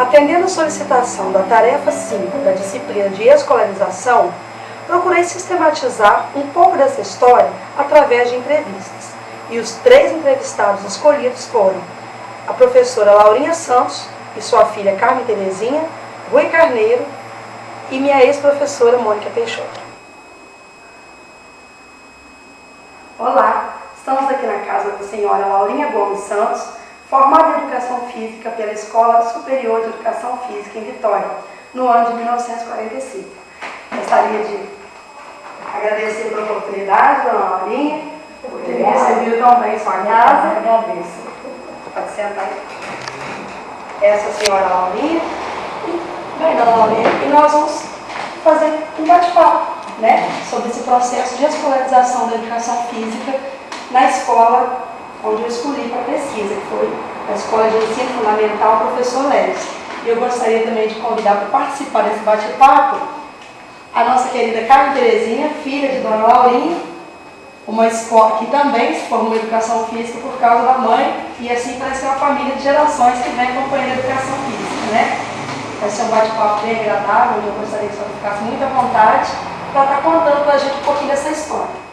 Atendendo a solicitação da tarefa 5 da disciplina de escolarização, procurei sistematizar um pouco dessa história através de entrevistas. E os 3 entrevistados escolhidos foram a professora Laurinha Santos e sua filha Carmen Terezinha, Rui Carneiro e minha ex-professora Mônica Peixoto. Olá, estamos aqui na casa da senhora Laurinha Gomes Santos, formada em Educação Física pela Escola Superior de Educação Física em Vitória, no ano de 1945. Gostaria de agradecer pela oportunidade, dona Laurinha, por ter me recebido tão bem em sua casa. Agradeço. Pode sentar aí. Essa é a senhora Laurinha. Bem, dona Laurinha, e nós vamos fazer um bate-papo, né, sobre esse processo de escolarização da educação física na escola onde eu escolhi para pesquisa, que foi a Escola de Ensino Fundamental Professor Leles. E eu gostaria também de convidar para participar desse bate-papo a nossa querida Carmen Terezinha, filha de dona Laurinha, uma escola que também se formou em Educação Física por causa da mãe, e assim pareceu uma família de gerações que vem acompanhando a Educação Física, né? Vai ser um bate-papo bem agradável, onde eu gostaria que a senhora ficasse muito à vontade para estar contando para a gente um pouquinho dessa história.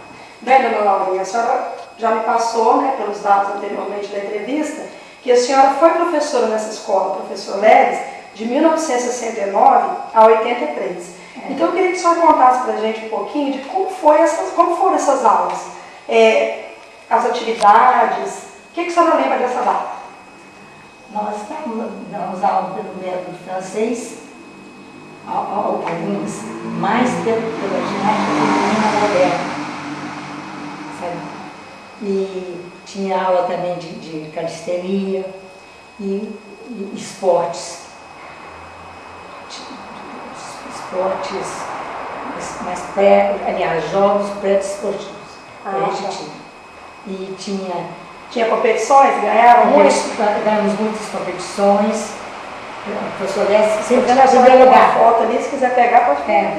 Bem, dona Laurinha, a senhora já me passou, né, pelos dados anteriormente da entrevista, que a senhora foi professora nessa escola, professor Leles, de 1969 a 83. Então eu queria que a senhora contasse para a gente um pouquinho de como foram essas aulas, as atividades, o que a senhora lembra dessa data? Nós damos aula pelo método francês, alguns mais pela ginástica feminina moderna, sabe? E tinha aula também de calistenia e esportes. Jogos pré-desportivos. E Tinha competições? Ganharam muito? Ganhamos muitas competições. O professor Lécio sempre em primeiro lugar. Uma foto ali, se quiser pegar, pode pegar.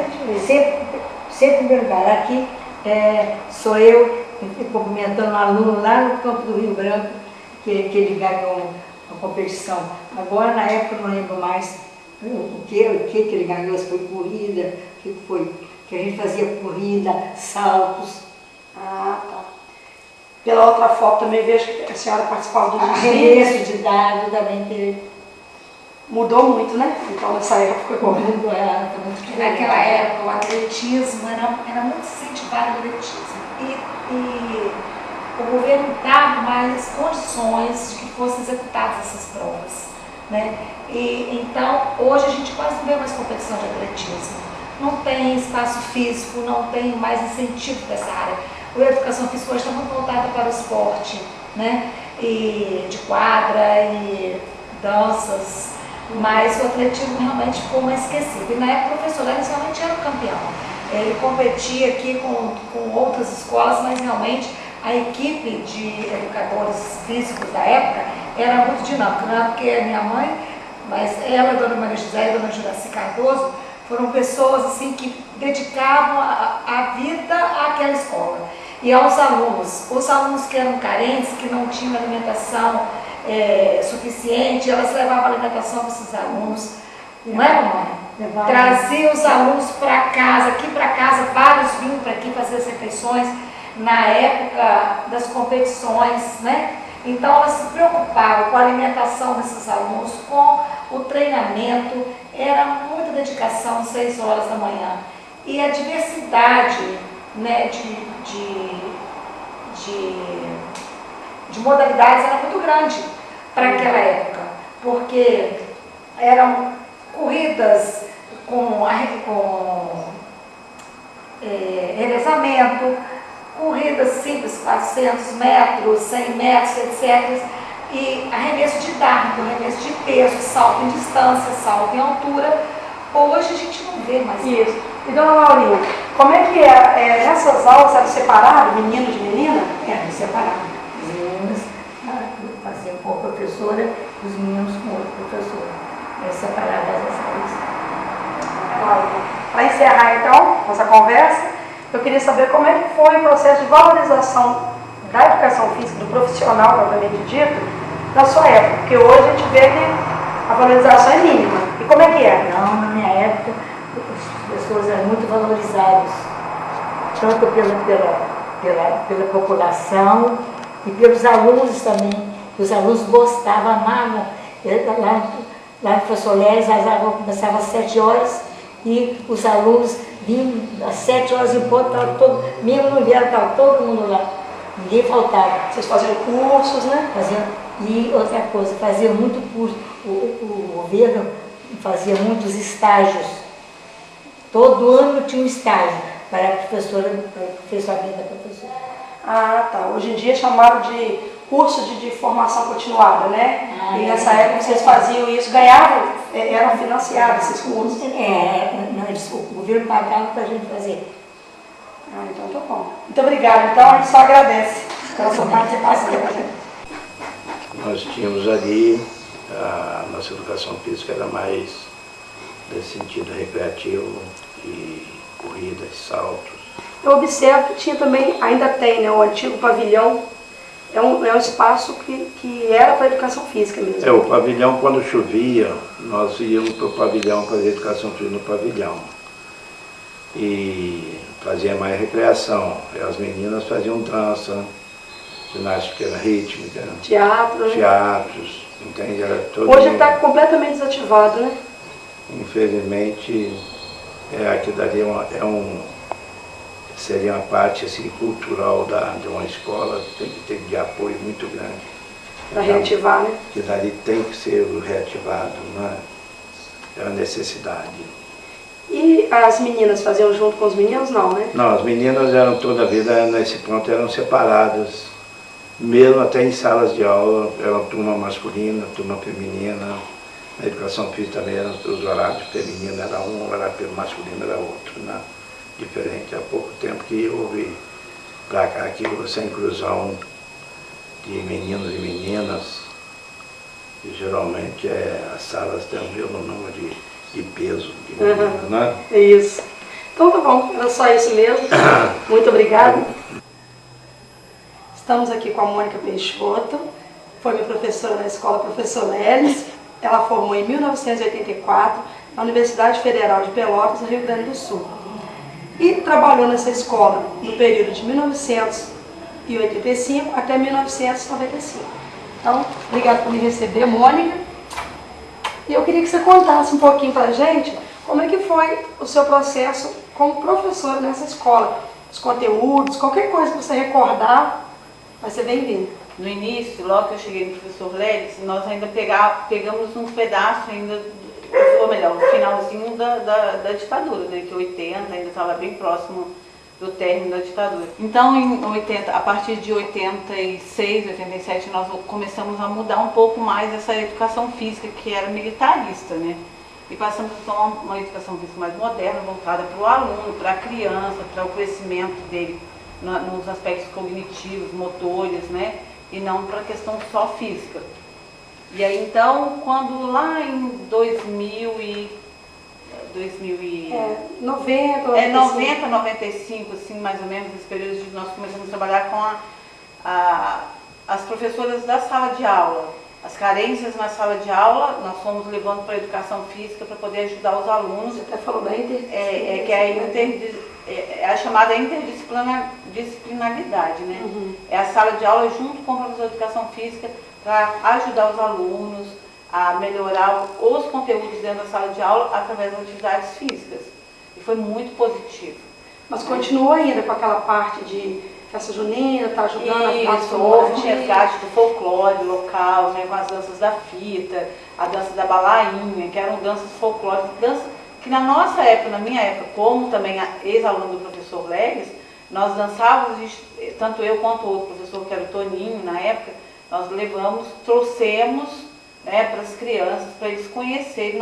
Sempre em primeiro lugar. Aqui sou eu cumprimentando um aluno lá no campo do Rio Branco, que ele ganhou a competição. Agora, na época, eu não lembro mais o que ele ganhou, se foi corrida, o que foi. Que a gente fazia corrida, saltos. Ah, tá. Pela outra foto também vejo que a senhora participava do arremesso de dado também teve. Mudou muito, né? Então nessa época mudou, muito diferente. Naquela época o atletismo era muito incentivado o atletismo. E o governo dava mais condições de que fossem executadas essas provas, né? E então hoje a gente quase não vê mais competição de atletismo. Não tem espaço físico, não tem mais incentivo dessa área. A educação física hoje está muito voltada para o esporte, né? E de quadra e danças, mas o atletismo realmente ficou mais esquecido. E na época o professor Lélis realmente era o campeão. Ele competia aqui com outras escolas, mas realmente a equipe de educadores físicos da época era muito dinâmica, não é porque a minha mãe, mas ela, a dona Maria José e a dona Juraci Cardoso, foram pessoas assim que dedicavam a vida àquela escola. E aos alunos, os alunos que eram carentes, que não tinham alimentação suficiente, elas levavam a alimentação para esses alunos, não é, mamãe? Traziam os alunos para casa, aqui para casa, vários vinham para aqui fazer as refeições na época das competições, né? Então elas se preocupavam com a alimentação desses alunos, com o treinamento, era muita dedicação, 6 horas da manhã. E a diversidade, né, de modalidades era muito grande para aquela época, porque eram corridas com revezamento, corridas simples, 400 metros, 100 metros, etc. E arremesso de dardo, arremesso de peso, salto em distância, salto em altura. Hoje a gente não vê mais isso. E dona Laurinha, como é que nessas aulas era separado, menino de menina? Era separado. As meninas faziam com a professora, os meninos com outra professora. Era separado as aulas. Para encerrar então nossa conversa, eu queria saber como é que foi o processo de valorização da educação física, do profissional, propriamente dito, na sua época, porque hoje a gente vê que A valorização é mínima. E como é que é? Não, na minha época, os professores eram muito valorizados, tanto pela população e pelos alunos também. Os alunos gostavam, amavam. Lá no professor Leles, as aulas começavam às 7 horas e os alunos vinham às 7 horas em ponto, mesmo no inverno, estava todo mundo lá. Ninguém faltava. Vocês faziam cursos, né? E outra coisa, fazia muito curso. O governo fazia muitos estágios. Todo ano tinha um estágio para a professora, para o professoramento da professora. Ah, tá. Hoje em dia é chamado de curso de formação continuada, né? E nessa época vocês faziam isso, ganhavam, eram financiados esses cursos. O governo pagava para a gente fazer. Ah, então tá bom. Muito obrigada. Então a gente só agradece pela sua participação. Nós tínhamos ali, a nossa educação física era mais nesse sentido recreativo, de corridas, saltos. Eu observo que tinha também, ainda tem, né, o antigo pavilhão, é um espaço que era para a educação física mesmo. O pavilhão, quando chovia, nós íamos para o pavilhão fazer educação física no pavilhão. E fazia mais recreação. As meninas faziam dança, ginástica rítmica, Teatro, né? teatros, entende? Era todo Hoje está completamente desativado, né? Infelizmente, aquilo dali seria uma parte assim, cultural de uma escola, tem que ter de apoio muito grande. Para reativar, né? Que dali tem que ser reativado, né? É uma necessidade. E as meninas faziam junto com os meninos, não, né? Não, as meninas eram toda a vida, nesse ponto, eram separadas. Mesmo até em salas de aula, era turma masculina, turma feminina. Na educação física também eram os horários femininos, era um, o horário masculino era outro, né? Diferente. Há pouco tempo que houve para cá aqui essa inclusão de meninos e meninas, e geralmente as salas têm o mesmo número de peso de meninos, né? É isso. Então tá bom, era só isso mesmo. Muito obrigada. Estamos aqui com a Mônica Peixoto, foi minha professora na escola Professor Leles. Ela formou em 1984 na Universidade Federal de Pelotas, no Rio Grande do Sul. E trabalhou nessa escola no período de 1985 até 1995. Então, obrigada por me receber, Mônica. E eu queria que você contasse um pouquinho para a gente como é que foi o seu processo como professora nessa escola. Os conteúdos, qualquer coisa que você recordar, vai ser bem-vindo. No início, logo que eu cheguei no professor Leles, nós ainda pegamos um pedaço ainda, ou melhor, no finalzinho da ditadura, né, que 80 ainda estava bem próximo do término da ditadura. Então, a partir de 86, 87, nós começamos a mudar um pouco mais essa educação física, que era militarista, né? E passamos a ter uma educação física mais moderna, voltada para o aluno, para a criança, para o crescimento dele nos aspectos cognitivos, motores, né? E não para a questão só física. E aí então, quando lá em 90, 95, assim, mais ou menos, nesse período, nós começamos a trabalhar com as professoras da sala de aula. As carências na sala de aula, nós fomos levando para a educação física para poder ajudar os alunos. Você até falou da que é a chamada interdisciplinaridade, né? Uhum. É a sala de aula junto com o professor de educação física para ajudar os alunos a melhorar os conteúdos dentro da sala de aula através das atividades físicas. E foi muito positivo. Mas continua ainda com aquela parte de festa junina, tá ajudando Isso, houve um resgate do folclore local, né, com as danças da fita, a dança da balainha, que eram danças folclóricas, dança que na nossa época, na minha época, como também a ex-aluna do professor Leles, nós dançávamos, tanto eu quanto o outro professor, que era o Toninho na época, nós trouxemos, né, para as crianças, para eles conhecerem.